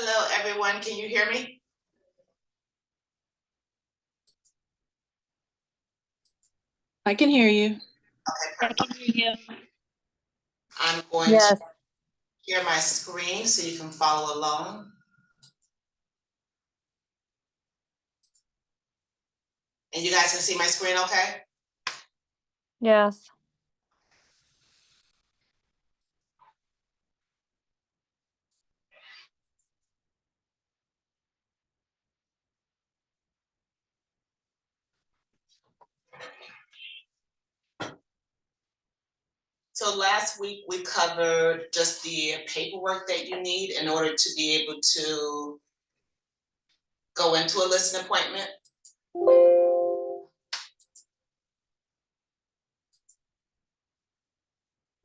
Hello, everyone. Can you hear me? I can hear you. Okay, I perfect. can hear you. I'm going to share my screen so you can follow along. And you guys can see my screen okay? Yes. So last week we covered just the paperwork that you need in order to be able to go into a listing appointment. What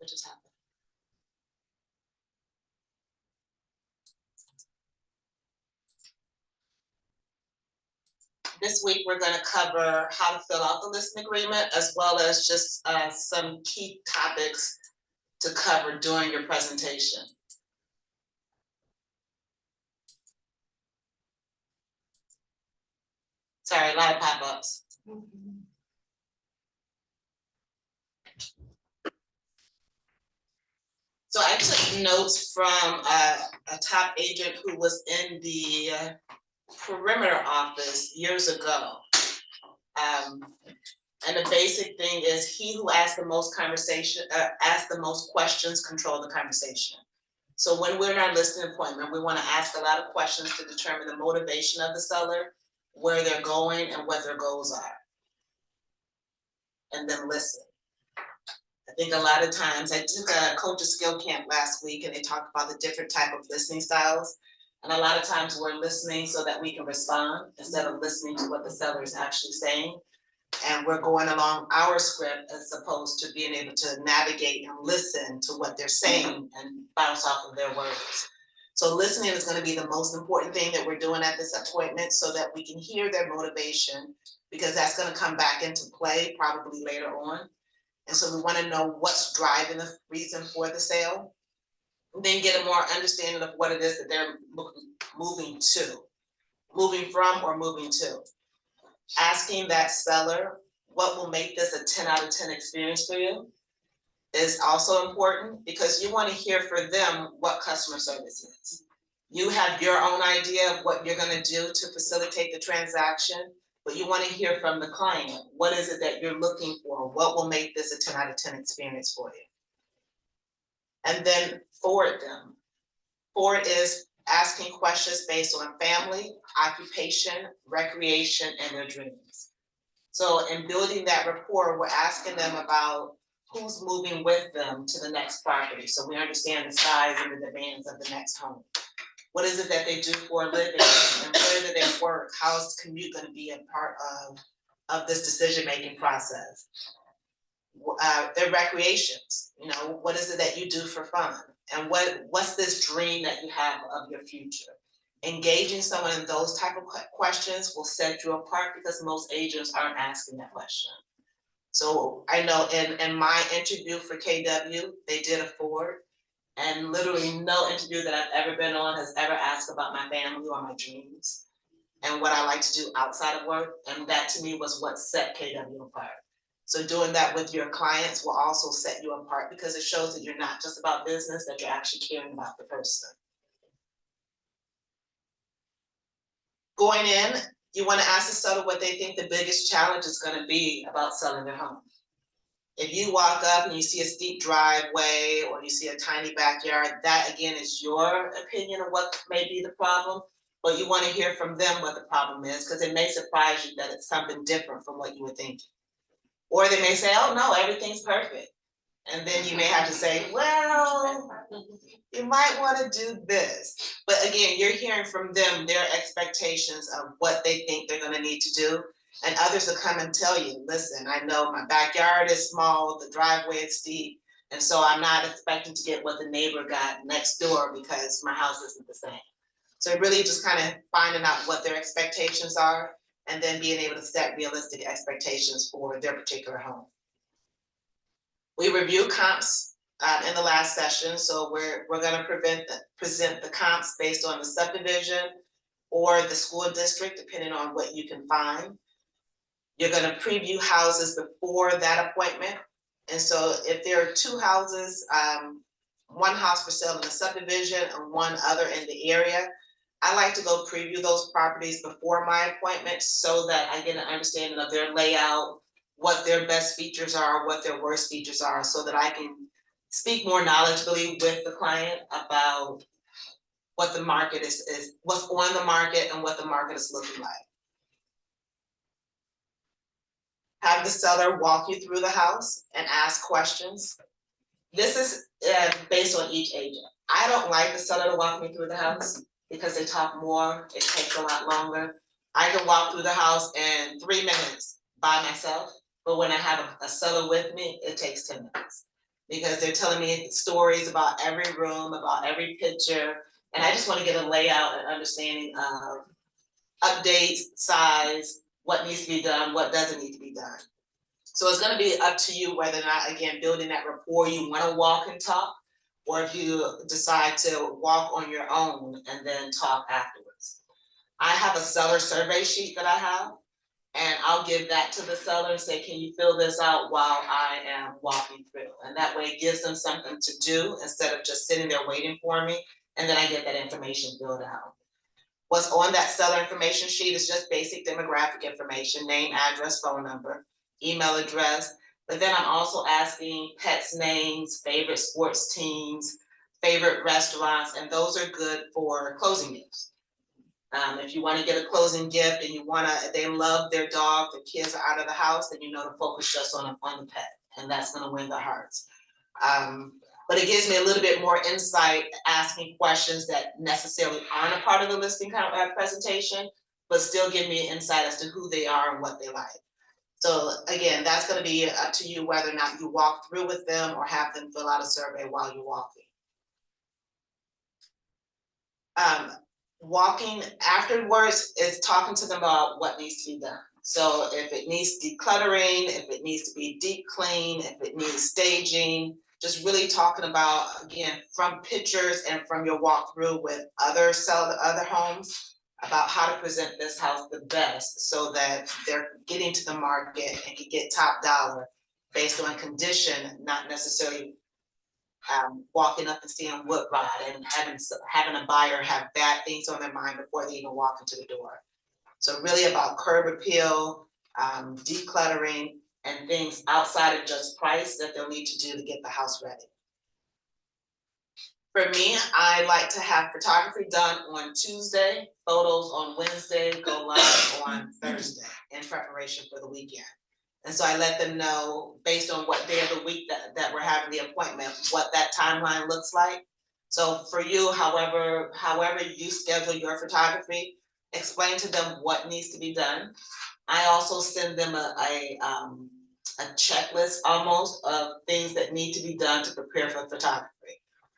just happened? This week we're going to cover how to fill out the listing agreement, as well as just some key topics to cover during your presentation. Sorry, a lot of pop-ups. So I took notes from a top agent who was in the perimeter office years ago. And the basic thing is, he who asks the most asks the most questions control the conversation. So when we're in our listing appointment, we want to ask a lot of questions to determine the motivation of the seller, where they're going, and what their goals are. And then listen. I think a lot of times, I took a coach's skill camp last week, and they talked about the different type of listening styles. And a lot of times we're listening so that we can respond instead of listening to what the seller is actually saying. And we're going along our script as opposed to being able to navigate and listen to what they're saying and bounce off of their words. So listening is going to be the most important thing that we're doing at this appointment, so that we can hear their motivation, because that's going to come back into play probably later on. And so we want to know what's driving the reason for the sale, and then get a more understanding of what it is that they're moving from or moving to. Asking that seller what will make this a 10 out of 10 experience for you is also important, because you want to hear for them what customer service is. You have your own idea of what you're going to do to facilitate the transaction, but you want to hear from the client. What is it that you're looking for? What will make this a 10 out of 10 experience for you? And then forward them. Forward is asking questions based on family, occupation, recreation, and their dreams. So in building that rapport, we're asking them about who's moving with them to the next property, so we understand the size and the demands of the next home. What is it that they do for a living, and where do they work? How is commute going to be a part of this decision-making process? Their recreations, what is it that you do for fun? And what's this dream that you have of your future? Engaging someone in those type of questions will set you apart, because most agents aren't asking that question. So I know in my interview for KW, they did a forward, and literally no interview that I've ever been on has ever asked about my family or my dreams and what I like to do outside of work. And that to me was what set KW apart. So doing that with your clients will also set you apart, because it shows that you're not just about business, that you're actually caring about the person. Going in, you want to ask the seller what they think the biggest challenge is going to be about selling their home. If you walk up and you see a steep driveway or you see a tiny backyard, that again is your opinion of what may be the problem, but you want to hear from them what the problem is, because it may surprise you that it's something different from what you were thinking. Or they may say, oh no, everything's perfect. And then you may have to say, well, you might want to do this. But again, you're hearing from them their expectations of what they think they're going to need to do. And others will come and tell you, listen, I know my backyard is small, the driveway is steep, and so I'm not expecting to get what the neighbor got next door because my house isn't the same. So really just kind of finding out what their expectations are, and then being able to set realistic expectations for their particular home. We review comps in the last session, so we're gonna present the comps based on the subdivision or the school district, depending on what you can find. You're gonna preview houses before that appointment. And so if there are two houses, one house for sale in the subdivision and one other in the area, I like to go preview those properties before my appointment so that I get an understanding of their layout, what their best features are, what their worst features are, so that I can speak more knowledgeably with the client about what the market is what's on the market and what the market is looking like. Have the seller walk you through the house and ask questions. This is based on each agent. I don't like the seller to walk me through the house because they talk more, it takes a lot longer. I can walk through the house in 3 minutes by myself, but when I have a seller with me, it takes 10 minutes. Because they're telling me stories about every room, about every picture, and I just wanna get a layout and understanding of updates, size, what needs to be done, what doesn't need to be done. So it's gonna be up to you whether or not, again, building that rapport, you wanna walk and talk, or if you decide to walk on your own and then talk afterwards. I have a seller survey sheet that I have, and I'll give that to the seller and say, can you fill this out while I am walking through? And that way it gives them something to do instead of just sitting there waiting for me, and then I get that information filled out. What's on that seller information sheet is just basic demographic information, name, address, phone number, email address, but then I'm also asking pets' names, favorite sports teams, favorite restaurants, and those are good for closing gifts. If you wanna get a closing gift and they love their dog, the kids are out of the house, then you know to focus just on the pet, and that's gonna win the hearts. But it gives me a little bit more insight, asking questions that necessarily aren't a part of the listing presentation, but still give me insight as to who they are and what they like. So again, that's gonna be up to you whether or not you walk through with them or have them fill out a survey while you're walking. Walking afterwards is talking to them about what needs to be done. So if it needs decluttering, if it needs to be deep clean, if it needs staging, just really talking about, again, from pictures and from your walkthrough with other homes, about how to present this house the best so that they're getting to the market and can get top dollar based on condition, not necessarily walking up and seeing wood rot and having a buyer have bad things on their mind before they even walk into the door. So really about curb appeal, decluttering, and things outside of just price that they'll need to do to get the house ready. For me, I like to have photography done on Tuesday, photos on Wednesday, go live on Thursday in preparation for the weekend. And so I let them know based on what day of the week that we're having the appointment, what that timeline looks like. So for you, however you schedule your photography, explain to them what needs to be done. I also send them a checklist almost of things that need to be done to prepare for photography.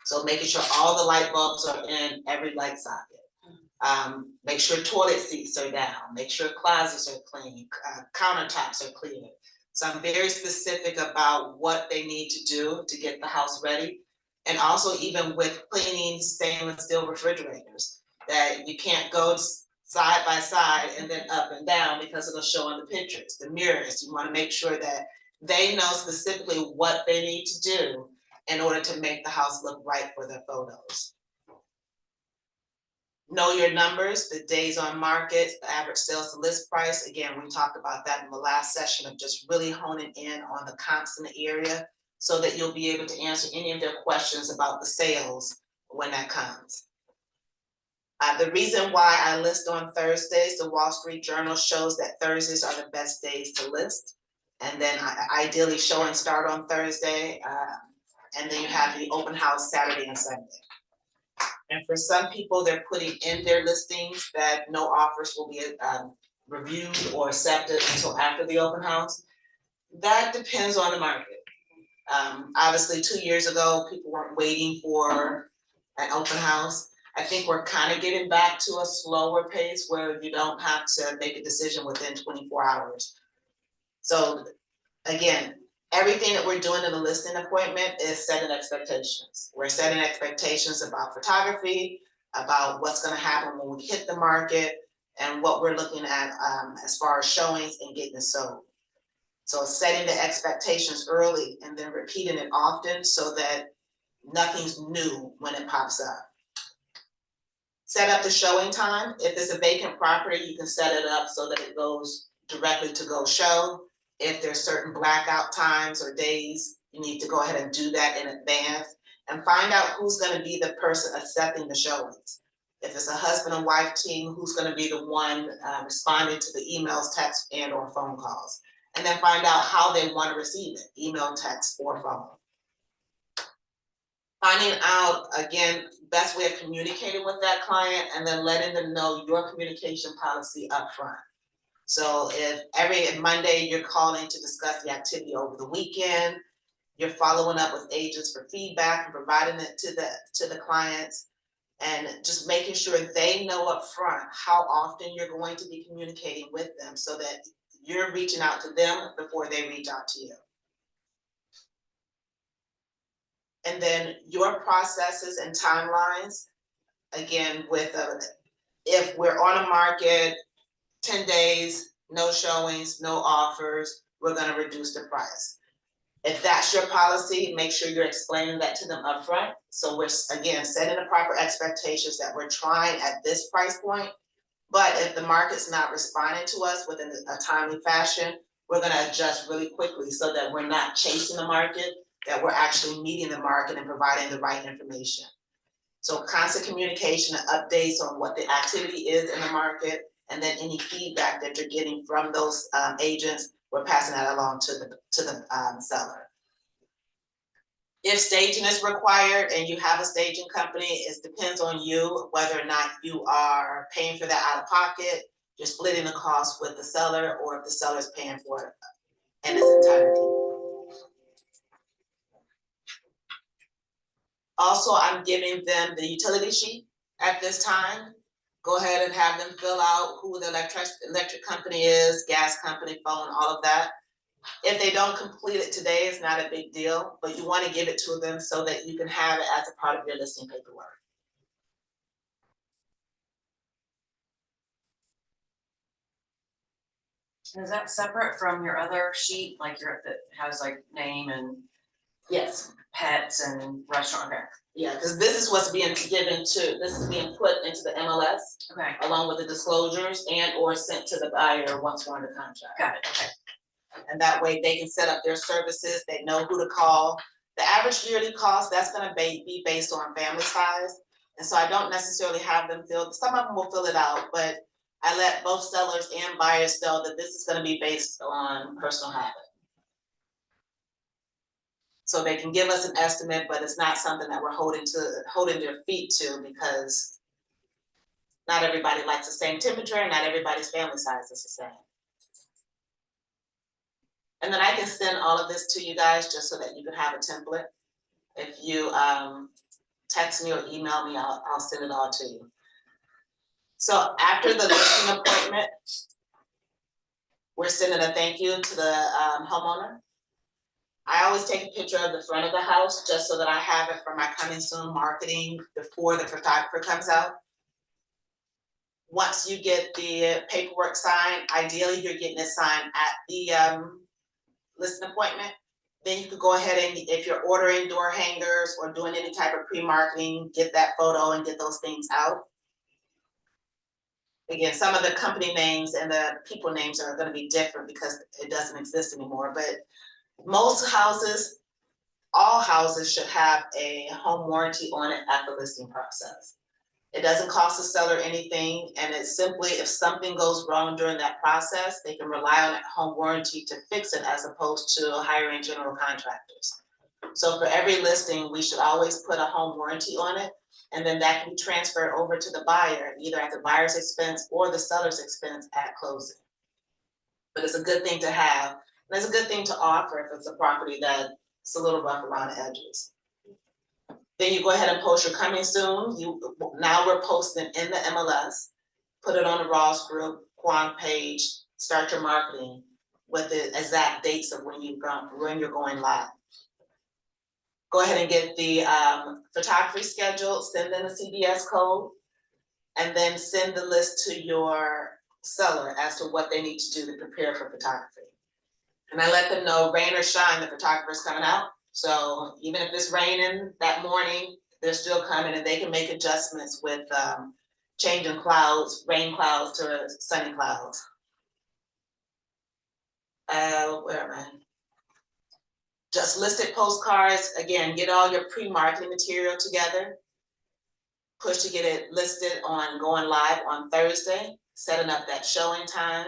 So making sure all the light bulbs are in every light socket. Make sure toilet seats are down, make sure closets are clean, countertops are clear. So I'm very specific about what they need to do to get the house ready. And also even with cleaning stainless steel refrigerators, that you can't go side by side and then up and down because it'll show in the pictures. The mirrors, you wanna make sure that they know specifically what they need to do in order to make the house look right for their photos. Know your numbers, the days on market, the average sales to list price. Again, we talked about that in the last session of just really honing in on the comps in the area so that you'll be able to answer any of their questions about the sales when that comes. The reason why I list on Thursdays, the Wall Street Journal shows that Thursdays are the best days to list. And then ideally show and start on Thursday. And then you have the open house Saturday and Sunday. And for some people, they're putting in their listings that no offers will be reviewed or accepted until after the open house. That depends on the market. Obviously 2 years ago, people weren't waiting for an open house. I think we're kind of getting back to a slower pace where you don't have to make a decision within 24 hours. So again, Everything that we're doing in the listing appointment is setting expectations. We're setting expectations about photography, about what's gonna happen when we hit the market, and what we're looking at as far as showings and getting it sold. So setting the expectations early and then repeating it often so that nothing's new when it pops up. Set up the showing time. If it's a vacant property, you can set it up so that it goes directly to go show. If there's certain blackout times or days, you need to go ahead and do that in advance and find out who's gonna be the person accepting the showings. If it's a husband and wife team, who's gonna be the one responding to the emails, texts, and or phone calls. And then find out how they wanna receive it, email, text, or phone. Finding out, again, best way of communicating with that client and then letting them know your communication policy upfront. So if every Monday you're calling to discuss the activity over the weekend, you're following up with agents for feedback and providing it to the clients, and just making sure they know upfront how often you're going to be communicating with them so that you're reaching out to them before they reach out to you. And then your processes and timelines, again, with if we're on a market, 10 days, no showings, no offers, we're gonna reduce the price. If that's your policy, make sure you're explaining that to them upfront. So we're, again, setting the proper expectations that we're trying at this price point. But if the market's not responding to us within a timely fashion, we're gonna adjust really quickly so that we're not chasing the market, that we're actually meeting the market and providing the right information. So constant communication and updates on what the activity is in the market, and then any feedback that you're getting from those agents, we're passing that along to the seller. If staging is required and you have a staging company, it depends on you whether or not you are paying for that out of pocket, you're splitting the cost with the seller, or if the seller is paying for it in its entirety. Also, I'm giving them the utility sheet at this time. Go ahead and have them fill out who the electric company is, gas company, phone, all of that. If they don't complete it today, it's not a big deal, but you want to give it to them so that you can have it as a part of your listing paperwork. Is that separate from your other sheet, like your, that has like name and Yes, pets and restaurant? Okay, yeah, because this is what's being given to, this is being put into the MLS okay, along with the disclosures and or sent to the buyer once we're under contract. got it, okay. And that way they can set up their services, they know who to call. The average yearly cost, that's gonna be based on family size. And so I don't necessarily have them fill, some of them will fill it out, but I let both sellers and buyers know that this is gonna be based on personal habit. So they can give us an estimate, but it's not something that we're holding their feet to, because not everybody likes the same temperature and not everybody's family size is the same. And then I can send all of this to you guys just so that you can have a template. If you text me or email me, I'll send it all to you. So after the listing appointment, we're sending a thank you to the homeowner. I always take a picture of the front of the house just so that I have it for my coming soon marketing before the photographer comes out. Once you get the paperwork signed, ideally you're getting it signed at the listing appointment. Then you could go ahead and, if you're ordering door hangers or doing any type of pre-marketing, get that photo and get those things out. Again, some of the company names and the people names are gonna be different because it doesn't exist anymore, but most houses, all houses should have a home warranty on it at the listing process. It doesn't cost the seller anything, and it's simply, if something goes wrong during that process, they can rely on that home warranty to fix it as opposed to hiring general contractors. So for every listing, we should always put a home warranty on it, and then that can be transferred over to the buyer, either at the buyer's expense or the seller's expense at closing. But it's a good thing to have, and it's a good thing to offer if it's a property that's a little rough around the edges. Then you go ahead and post your coming soon. Now we're posting in the MLS, put it on the Ross Group, Quang page, start your marketing. with the exact dates of when you're going live. Go ahead and get the photography schedule, send in a CBS code, and then send the list to your seller as to what they need to do to prepare for photography. And I let them know, rain or shine, the photographer's coming out. So even if it's raining that morning, they're still coming, and they can make adjustments with changing clouds, rain clouds to sunny clouds. Where am I? Just listed postcards. Again, get all your pre-marketing material together. Push to get it listed on going live on Thursday, setting up that showing time.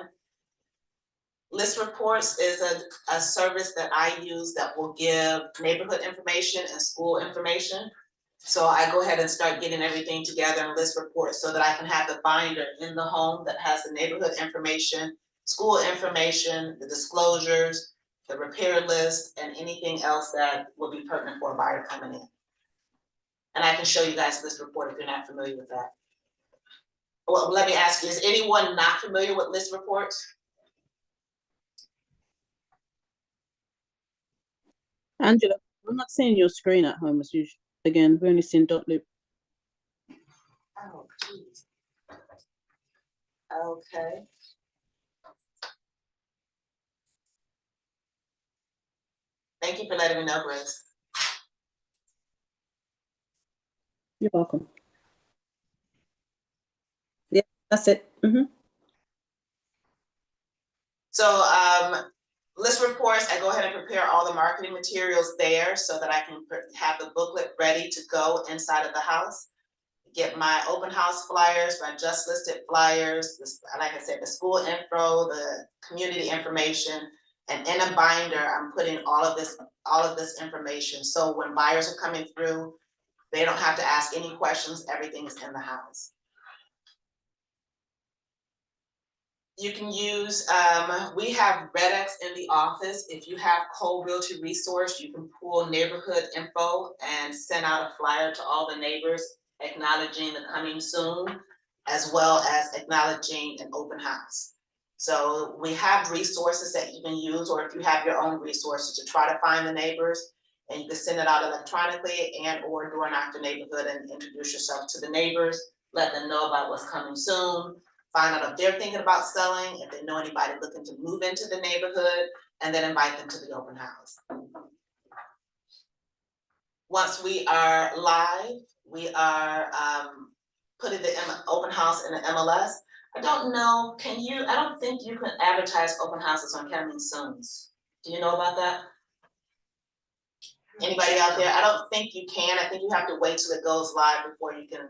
List reports is a service that I use that will give neighborhood information and school information. So I go ahead and start getting everything together in list reports so that I can have the binder in the home that has the neighborhood information, school information, the disclosures, the repair list, and anything else that will be pertinent for a buyer coming in. And I can show you guys this report if you're not familiar with that. Well, let me ask you, is anyone not familiar with list reports? Angela, I'm not seeing your screen at home as usual. Again, we've only seen dot loop. Oh, geez. Okay. Thank you for letting me know, Grace. You're welcome. Yeah, that's it. So list reports, I go ahead and prepare all the marketing materials there so that I can have the booklet ready to go inside of the house. Get my open house flyers, my just listed flyers, like I said, the school info, the community information, and in a binder, I'm putting all of this information. So when buyers are coming through, they don't have to ask any questions, everything is in the house. You can use, we have Red-X in the office. If you have Cole Realty Resource, you can pull neighborhood info and send out a flyer to all the neighbors acknowledging the coming soon, as well as acknowledging an open house. So we have resources that you can use, or if you have your own resources to try to find the neighbors, and you can send it out electronically and or door knock the neighborhood and introduce yourself to the neighbors, let them know about what's coming soon, find out if they're thinking about selling, if they know anybody looking to move into the neighborhood, and then invite them to the open house. Once we are live, we are putting the open house in the MLS. I don't know, I don't think you can advertise open houses on Coming Soons. Do you know about that? Anybody out there? I don't think you can. I think you have to wait till it goes live before you can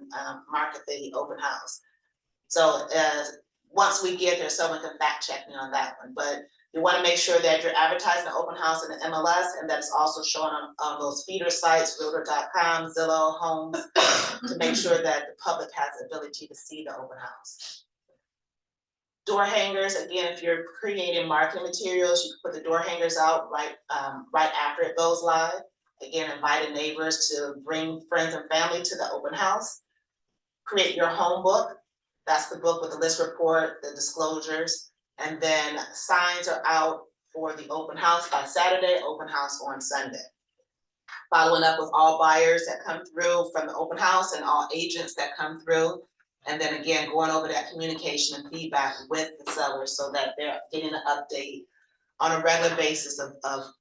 market the open house. So once we get there, someone can fact check me on that one. But you want to make sure that you're advertising the open house in the MLS, and that's also shown on those feeder sites, realtor.com, Zillow, Homes, to make sure that the public has the ability to see the open house. Door hangers, again, if you're creating marketing materials, you can put the door hangers out right after it goes live. Again, inviting neighbors to bring friends and family to the open house. Create your home book. That's the book with the list report, the disclosures, and then signs are out for the open house by Saturday, open house on Sunday. Following up with all buyers that come through from the open house and all agents that come through. And then again, going over that communication and feedback with the sellers so that they're getting an update on a regular basis of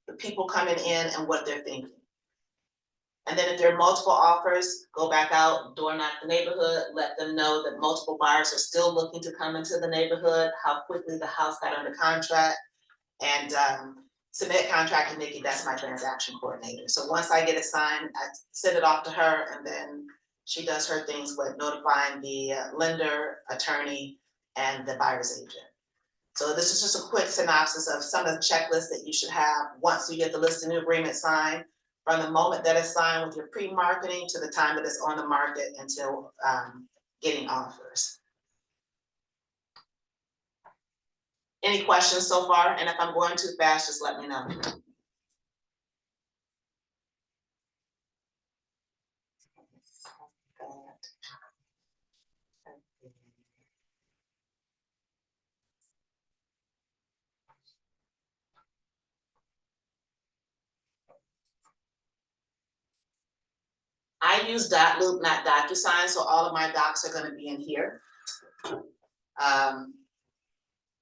the people coming in and what they're thinking. And then if there are multiple offers, go back out, door knock the neighborhood, let them know that multiple buyers are still looking to come into the neighborhood, how quickly the house got under contract, and submit contract to Nikki, that's my transaction coordinator. So once I get it signed, I send it off to her, and then she does her things with notifying the lender, attorney, and the buyer's agent. So this is just a quick synopsis of some of the checklists that you should have once you get the listing agreement signed, from the moment that it's signed with your pre-marketing to the time that it's on the market until getting offers. Any questions so far? And if I'm going too fast, just let me know. I use Dotloop, not DocuSign, so all of my docs are gonna be in here.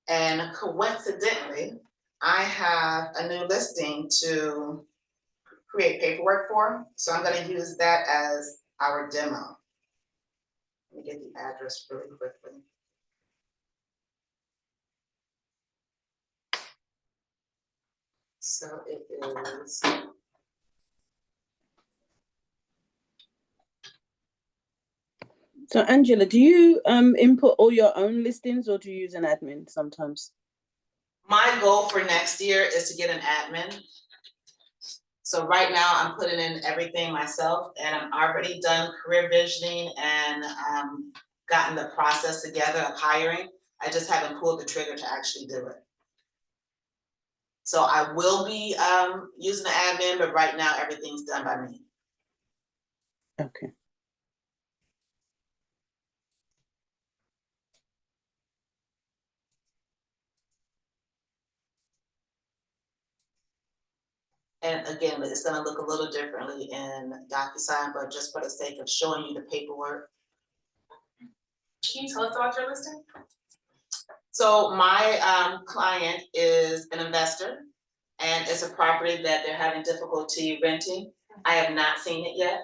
And coincidentally, I have a new listing to create paperwork for, so I'm gonna use that as our demo. Let me get the address really quickly. So it is. So Angela, do you input all your own listings or do you use an admin sometimes? My goal for next year is to get an admin. So right now I'm putting in everything myself and I'm already done career visioning and gotten the process together of hiring. I just haven't pulled the trigger to actually do it. So I will be using the admin, but right now everything's done by me. Okay. And again, it's gonna look a little differently in DocuSign, but just for the sake of showing you the paperwork. Can you tell us about your listing? So my client is an investor and it's a property that they're having difficulty renting. I have not seen it yet.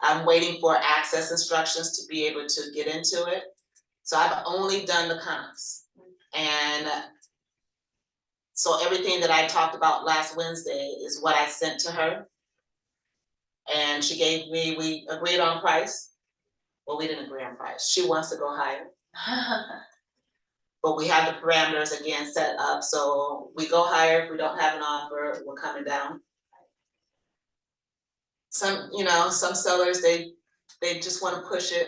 I'm waiting for access instructions to be able to get into it. So I've only done the comps. And so everything that I talked about last Wednesday is what I sent to her. And she gave me, we agreed on price. Well, we didn't agree on price. She wants to go higher. But we have the parameters again set up, so we go higher. If we don't have an offer, we're coming down. Some, you know, some sellers, they just wanna push it.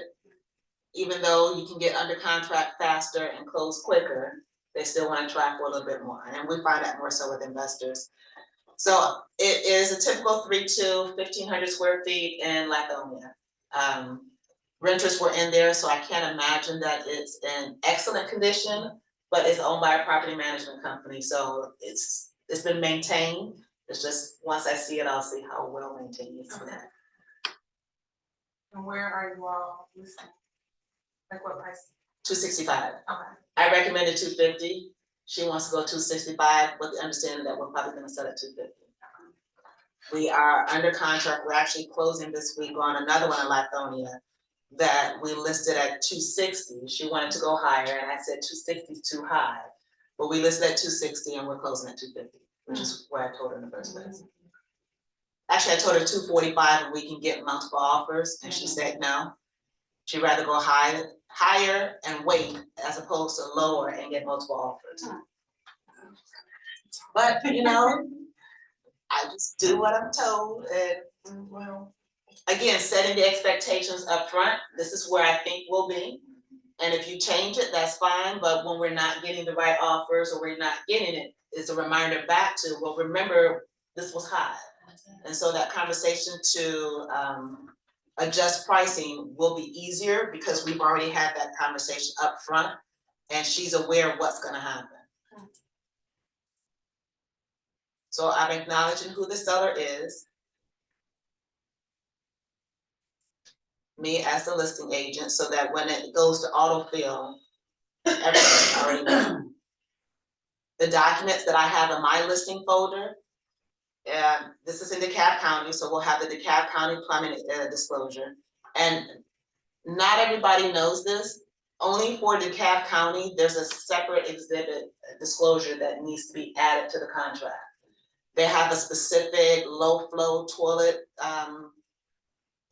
Even though you can get under contract faster and close quicker, they still wanna try for a little bit more, and we find that more so with investors. So it is a typical 3-2, 1,500 square feet in Lithonia. Renters were in there, so I can't imagine that it's in excellent condition, but it's owned by a property management company, so it's been maintained. It's just, once I see it, I'll see how well maintained it's been. And where are you all listing? Like what price? 265. Okay. I recommended 250. She wants to go 265 with the understanding that we're probably gonna sell at 250. We are under contract. We're actually closing this week on another one in Lithonia that we listed at 260. She wanted to go higher and I said 260 is too high. But we listed at 260 and we're closing at 250, which is where I told her in the first place. Actually, I told her 245 and we can get multiple offers, and she said no. She'd rather go higher and wait as opposed to lower and get multiple offers. But you know, I just do what I'm told, and well, again, setting the expectations up front. This is where I think we'll be. And if you change it, that's fine, but when we're not getting the right offers or we're not getting it, it's a reminder back to, well, remember, this was high. And so that conversation to adjust pricing will be easier because we've already had that conversation up front and she's aware of what's gonna happen. So I'm acknowledging who the seller is. Me as the listing agent, so that when it goes to autofill, everything's already done. The documents that I have in my listing folder, this is in DeKalb County, so we'll have the DeKalb County plumbing disclosure. And not everybody knows this, only for DeKalb County, there's a separate exhibit disclosure that needs to be added to the contract. They have a specific low flow toilet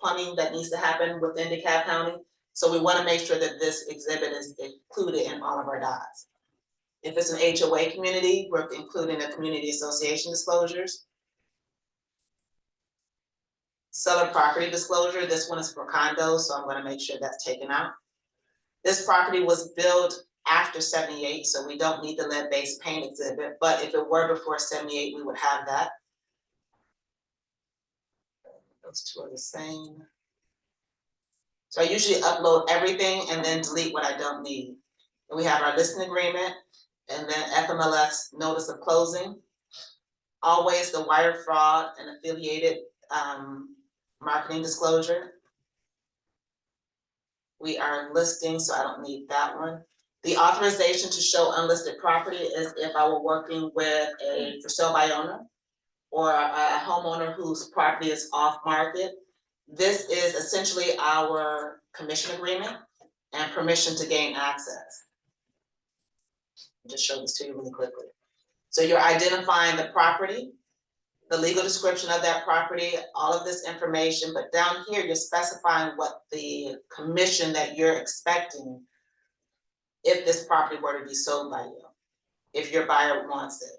plumbing that needs to happen within DeKalb County. So we wanna make sure that this exhibit is included in all of our docs. If it's an HOA community, we're including the community association disclosures. Seller property disclosure, this one is for condos, so I'm gonna make sure that's taken out. This property was built after 78, so we don't need the lead-based paint exhibit, but if it were before 78, we would have that. Those two are the same. So I usually upload everything and then delete what I don't need. And we have our listing agreement and then FMLS notice of closing. Always the wire fraud and affiliated marketing disclosure. We are listing, so I don't need that one. The authorization to show unlisted property is if I were working with a for sale by owner or a homeowner whose property is off market. This is essentially our commission agreement and permission to gain access. Just show this to you really quickly. So you're identifying the property, the legal description of that property, all of this information, but down here, you're specifying what the commission that you're expecting if this property were to be sold by you, if your buyer wants it.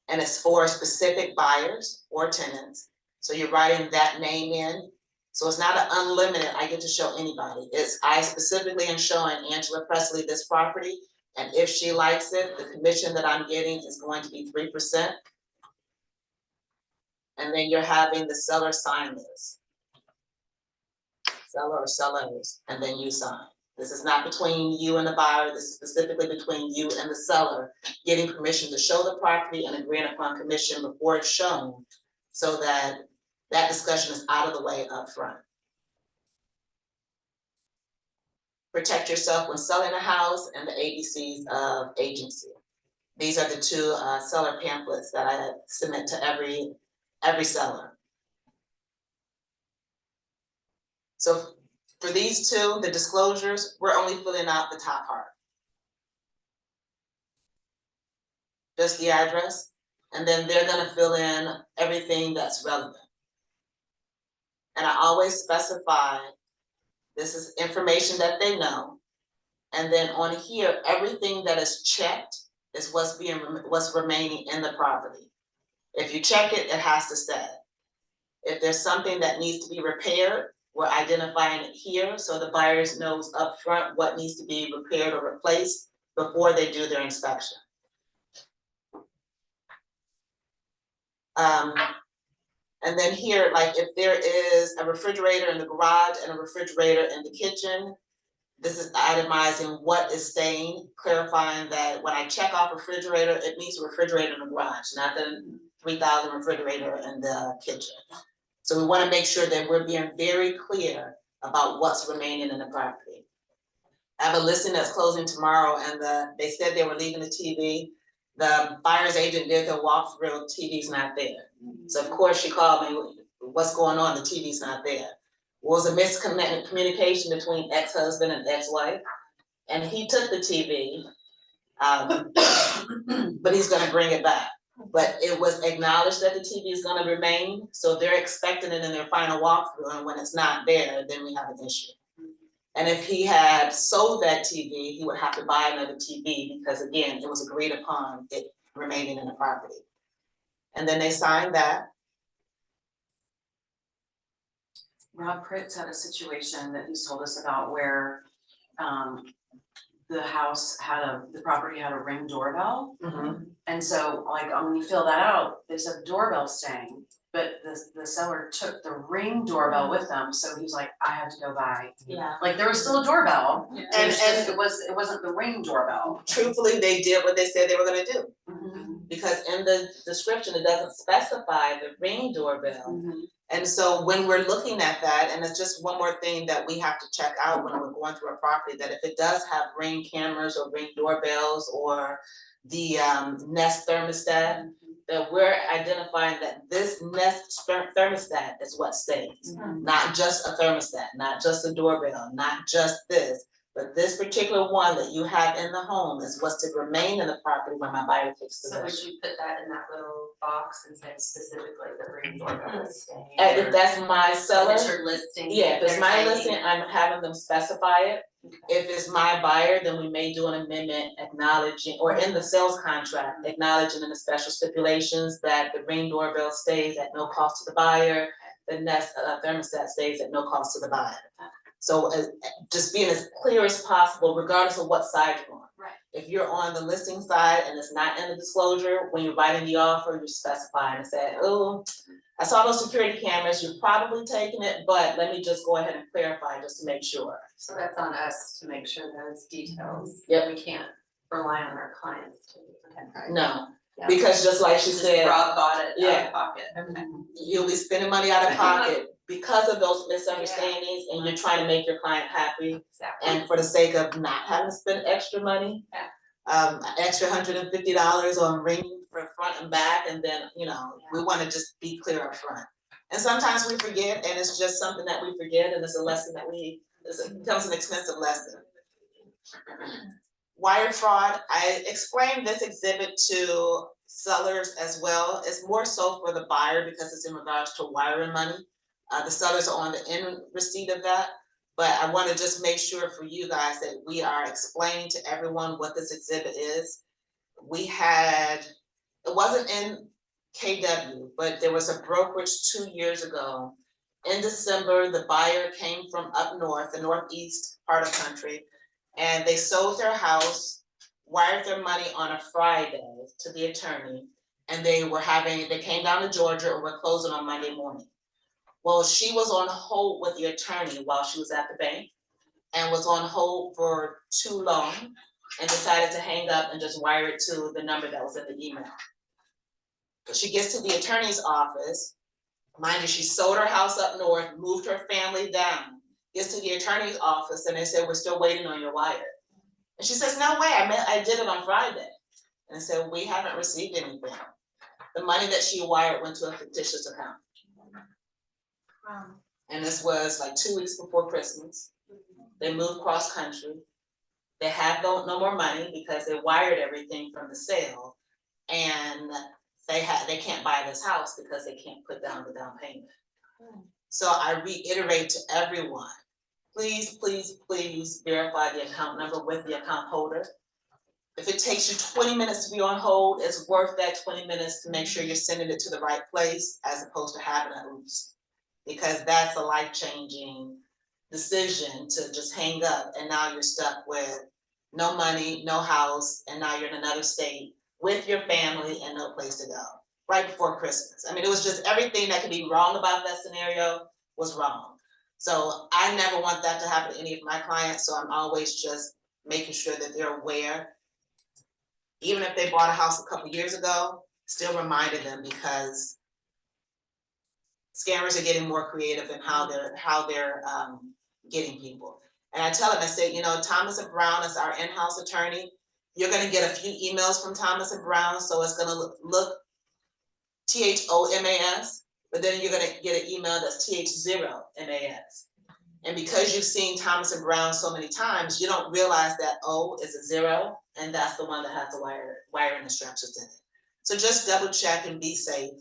And it's for specific buyers or tenants. So you're writing that name in. So it's not an unlimited, I get to show anybody. It's I specifically am showing Angela Presley this property. And if she likes it, the commission that I'm getting is going to be 3%. And then you're having the seller sign this. Seller or sellers, and then you sign. This is not between you and the buyer, this is specifically between you and the seller, getting permission to show the property and agreeing upon commission before it's shown, so that that discussion is out of the way up front. Protect yourself when selling a house and the ABCs of agency. These are the two seller pamphlets that I submit to every seller. So for these two, the disclosures, we're only filling out the top part. Just the address, and then they're gonna fill in everything that's relevant. And I always specify, this is information that they know. And then on here, everything that is checked is what's remaining in the property. If you check it, it has to stay. If there's something that needs to be repaired, we're identifying it here so the buyers knows upfront what needs to be repaired or replaced before they do their inspection. And then here, like if there is a refrigerator in the garage and a refrigerator in the kitchen, this is itemizing what is staying, clarifying that when I check off refrigerator, it means refrigerator in the garage, not the 3,000 refrigerator in the kitchen. So we want to make sure that we're being very clear about what's remaining in the property. I have a listing that's closing tomorrow, and they said they were leaving the TV. The buyer's agent did the walkthrough, TV's not there. So of course she called me, what's going on, the TV's not there. Was a miscommunication between ex-husband and ex-wife, and he took the TV, but he's gonna bring it back. But it was acknowledged that the TV is gonna remain, so they're expecting it in their final walkthrough, and when it's not there, then we have an issue. And if he had sold that TV, he would have to buy another TV because again, it was agreed upon it remaining in the property. And then they signed that. Rob Pritz had a situation that he's told us about where the property had a Ring doorbell. And so like when you fill that out, they said the doorbell's staying, but the seller took the Ring doorbell with them, so he's like, I had to go buy. Yeah. Like there was still a doorbell, And it wasn't the Ring doorbell. truthfully, they did what they said they were gonna do. Because in the description, it doesn't specify the Ring doorbell. And so when we're looking at that, and it's just one more thing that we have to check out when we're going through a property, that if it does have Ring cameras or Ring doorbells or the Nest thermostat, that we're identifying that this Nest thermostat is what stays. Not just a thermostat, not just a doorbell, not just this, but this particular one that you have in the home is what's to remain in the property when my buyer takes So would possession. you put that in that little box and say specifically the Ring doorbell is staying? And if that's my seller, That you're listing. yeah, if it's they're my typing listing, it. I'm having them specify it. If it's my buyer, then we may do an amendment acknowledging, or in the sales contract, acknowledging in the special stipulations that the Ring doorbell stays at no cost to the buyer, the Nest thermostat stays at no cost to the buyer. So just being as clear as possible, regardless of what side you're on. Right. If you're on the listing side and it's not in the disclosure, when you're writing the offer, you specify and say, oh, I saw those security cameras, you're probably taking it, but let me just go ahead and clarify just to make sure. So that's on us to make sure those details. Yep. We can't rely on our clients to. No, Yeah. because just like she Just said, Rob bought it out Yeah. of pocket, okay. you'll be spending money out of pocket because of those misunderstandings and you're trying to make your client happy, Exactly. and for the sake of not having to spend extra money. Extra $150 on ring for front and back, and then, we wanna just be clear up front. And sometimes we forget, and it's just something that we forget, and it's a lesson that it becomes an expensive lesson. Wire fraud, I explained this exhibit to sellers as well. It's more so for the buyer because it's in regards to wiring money. The sellers are on the end receipt of that. But I want to just make sure for you guys that we are explaining to everyone what this exhibit is. It wasn't in KW, but there was a brokerage 2 years ago. In December, the buyer came from up north, the northeast part of the country, and they sold their house, wired their money on a Friday to the attorney, and they came down to Georgia and were closing on Monday morning. Well, she was on hold with the attorney while she was at the bank and was on hold for too long and decided to hang up and just wire it to the number that was in the email. But she gets to the attorney's office, mind you, she sold her house up north, moved her family down, gets to the attorney's office and they said, we're still waiting on your wire. And she says, no way, I did it on Friday. And I said, we haven't received anything. The money that she wired went to a fictitious account. And this was like 2 weeks before Christmas. They moved cross country. They have no more money because they wired everything from the sale. And they can't buy this house because they can't put down the down payment. So I reiterate to everyone, please, please, please verify the account number with the account holder. If it takes you 20 minutes to be on hold, it's worth that 20 minutes to make sure you're sending it to the right place as opposed to having it loose. Because that's a life-changing decision to just hang up and now you're stuck with no money, no house, and now you're in another state with your family and no place to go, right before Christmas. I mean, it was just everything that could be wrong about that scenario was wrong. So I never want that to happen to any of my clients, so I'm always just making sure that they're aware. Even if they bought a house a couple years ago, still reminding them because scammers are getting more creative in how they're getting people. And I tell them, I say, Thomas & Brown is our in-house attorney. You're gonna get a few emails from Thomas & Brown, so it's gonna look THOMAS, but then you're gonna get an email that's TH0MAS. And because you've seen Thomas & Brown so many times, you don't realize that O is a 0, and that's the one that has the wiring instructions in it. So just double check and be safe.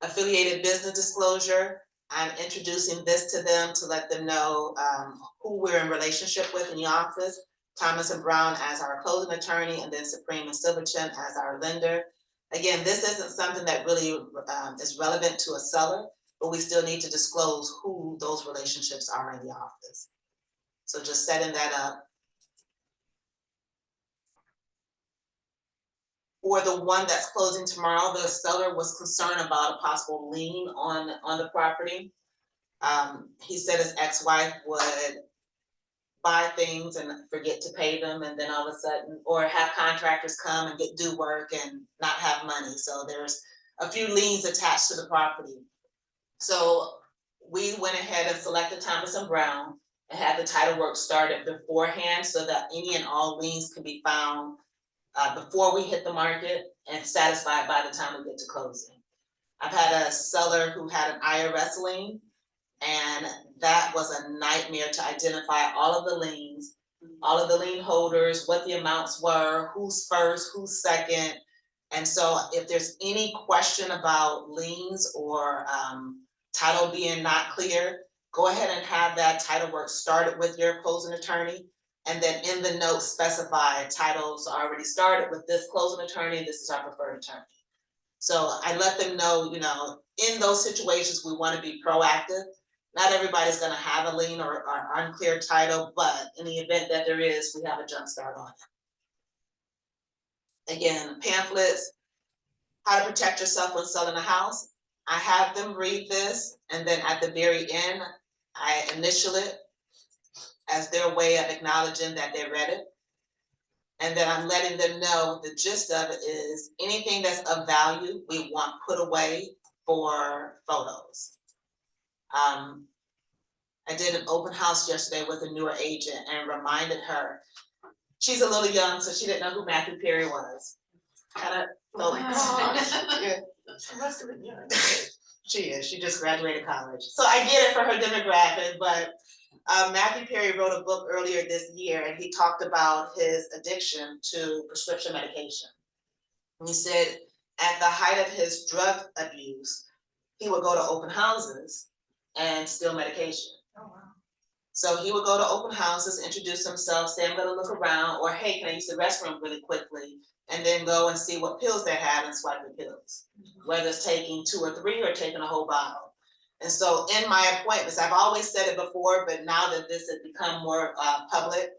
Affiliated business disclosure, I'm introducing this to them to let them know who we're in relationship with in the office. Thomas & Brown as our closing attorney, and then Supreme & Silverton as our lender. Again, this isn't something that really is relevant to a seller, but we still need to disclose who those relationships are in the office. So just setting that up. For the one that's closing tomorrow, the seller was concerned about a possible lien on the property. He said his ex-wife would buy things and forget to pay them, and then all of a sudden, or have contractors come and do work and not have money. So there's a few liens attached to the property. So we went ahead and selected Thomas & Brown and had the title work started beforehand so that any and all liens can be found before we hit the market and satisfied by the time we get to closing. I've had a seller who had an IRS lien, and that was a nightmare to identify all of the liens, all of the lien holders, what the amounts were, who's first, who's second. And so if there's any question about liens or title being not clear, go ahead and have that title work started with your closing attorney. And then in the notes specify titles already started with this closing attorney, this is our preferred attorney. So I let them know, in those situations, we want to be proactive. Not everybody's going to have a lien or unclear title, but in the event that there is, we have a jump start on it. Again, pamphlets, how to protect yourself when selling a house. I have them read this, and then at the very end, I initial it as their way of acknowledging that they read it. And then I'm letting them know the gist of it is anything that's of value, we want put away for photos. I did an open house yesterday with a newer agent and reminded her, she's a little young, so she didn't know who Matthew Perry was. And I felt like, oh, yeah. She must have been young. She is, she just graduated college. So I get it for her demographic, but Matthew Perry wrote a book earlier this year and he talked about his addiction to prescription medication. And he said at the height of his drug abuse, he would go to open houses and steal medication. Oh, wow. So he would go to open houses, introduce himself, say, I'm gonna look around, or hey, can I use the restroom really quickly? And then go and see what pills they have and swipe the pills, whether it's taking 2 or 3 or taking a whole bottle. And so in my appointments, I've always said it before, but now that this has become more public,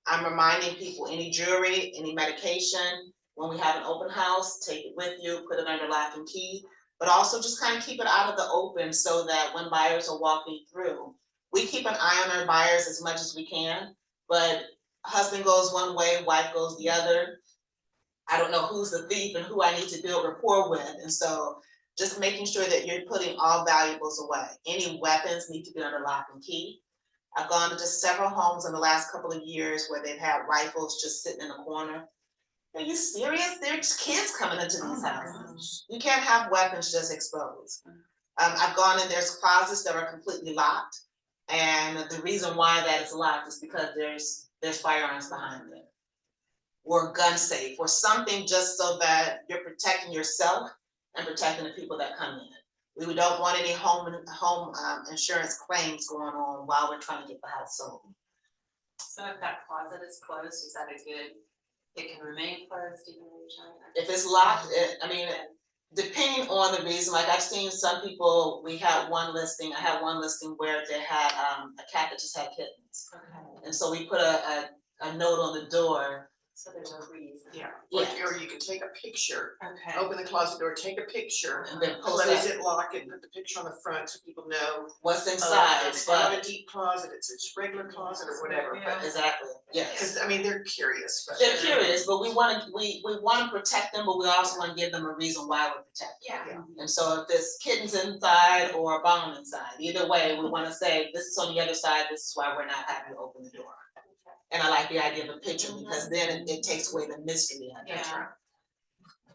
I'm reminding people, any jewelry, any medication, when we have an open house, take it with you, put it under lock and key, but also just kind of keep it out of the open so that when buyers are walking through, we keep an eye on our buyers as much as we can, but husband goes one way, wife goes the other. I don't know who's the thief and who I need to build rapport with. And so just making sure that you're putting all valuables away. Any weapons need to be under lock and key. I've gone to just several homes in the last couple of years where they've had rifles just sitting in the corner. Are you serious? There's kids coming into these houses. You can't have weapons just exposed. I've gone in, there's closets that are completely locked. And the reason why that is locked is because there's firearms behind it. Or gun safe, or something just so that you're protecting yourself and protecting the people that come in. We don't want any home insurance claims going on while we're trying to get the house sold. So if that closet is closed, is that a good, it can remain closed even when you're trying to? If it's locked, I mean, depending on the reason, like I've seen some people, I had one listing where they had a cat that just had kittens. Okay, And so we put a note on the door. so there's a reason. Yeah, Yeah. or you can take a picture, Okay. open the closet door, take a picture, And then post close that, it, lock it, put the picture on the front so people know. what's inside, It's not a but deep closet, it's a regular closet or whatever, but, exactly, yes. cause I mean, they're curious, but. They're curious, but we wanna protect them, but we also wanna give them a reason why we're protecting. Yeah. And so if there's kittens inside or a bomb inside, either way, we wanna say, this is on the other side, this is why we're not having to open the door. And I like the idea of a picture because then it takes away the mystery of it. Yeah.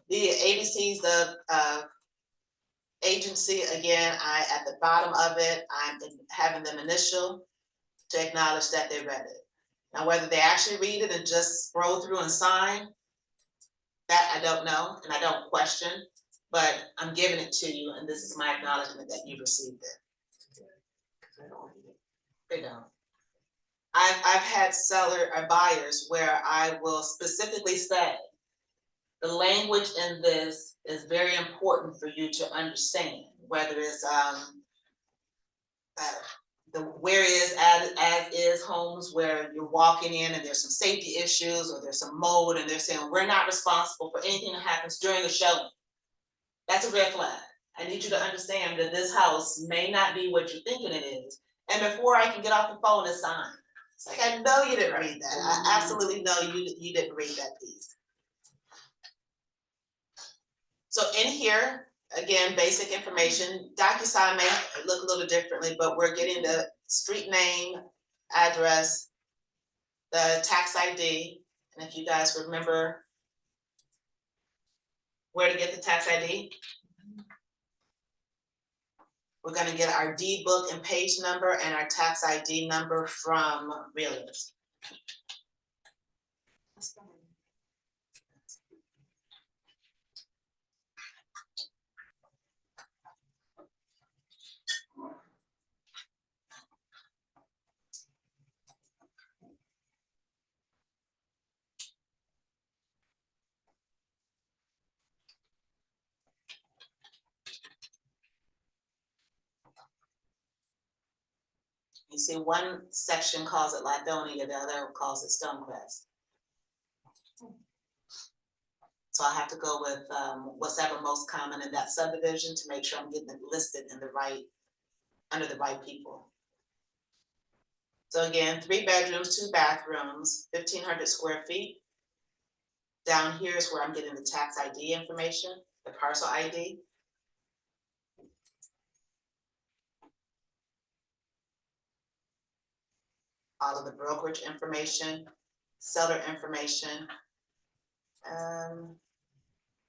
The ABCs of agency, again, at the bottom of it, I'm having them initial to acknowledge that they read it. Now, whether they actually read it and just scroll through and sign, that I don't know and I don't question, but I'm giving it to you and this is my acknowledgement that you received it. They don't. I've had buyers where I will specifically say, the language in this is very important for you to understand, whether it's the where is as is homes where you're walking in and there's some safety issues or there's some mold and they're saying, we're not responsible for anything that happens during the showing. That's a red flag. I need you to understand that this house may not be what you're thinking it is. And before I can get off the phone, it's signed. It's like, I know you didn't read that. I absolutely know you didn't read that piece. So in here, again, basic information. DocuSign may look a little differently, but we're getting the street name, address, the tax ID. And if you guys remember where to get the tax ID, we're gonna get our deed book and page number and our tax ID number from Realtors. You see, one section calls it Ladonia, the other calls it Stonecrest. So I have to go with what's ever most common in that subdivision to make sure I'm getting it listed in the right, under the right people. So again, 3 bedrooms, 2 bathrooms, 1,500 square feet. Down here is where I'm getting the tax ID information, the parcel ID. all of the brokerage information, seller information. I'm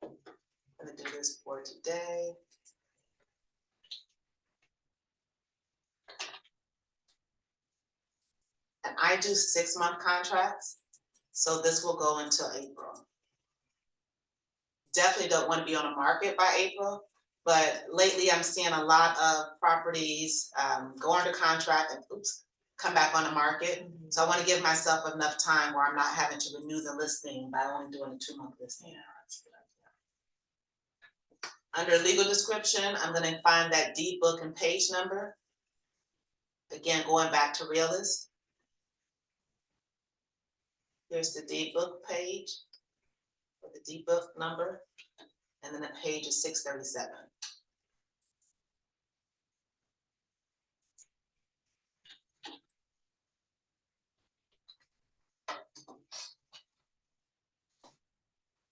gonna do this for today. And I do 6-month contracts, so this will go until April. Definitely don't want to be on the market by April, but lately I'm seeing a lot of properties go under contract and come back on the market. So I want to give myself enough time where I'm not having to renew the listing by only doing a 2-month listing. Under legal description, I'm going to find that deed book and page number. Again, going back to Realist. Here's the deed book page, or the deed book number, and then the page is 637.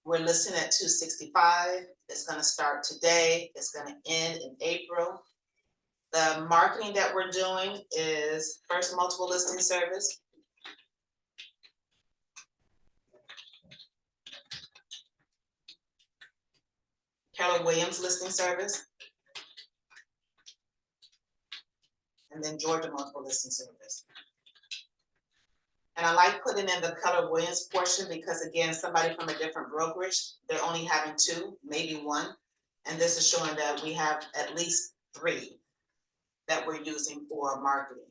We're listing at 265. It's gonna start today. It's gonna end in April. The marketing that we're doing is first multiple listing service. Keller Williams listing service. And then Georgia multiple listing service. And I like putting in the Keller Williams portion because again, somebody from a different brokerage, they're only having 2, maybe 1. And this is showing that we have at least 3 that we're using for marketing.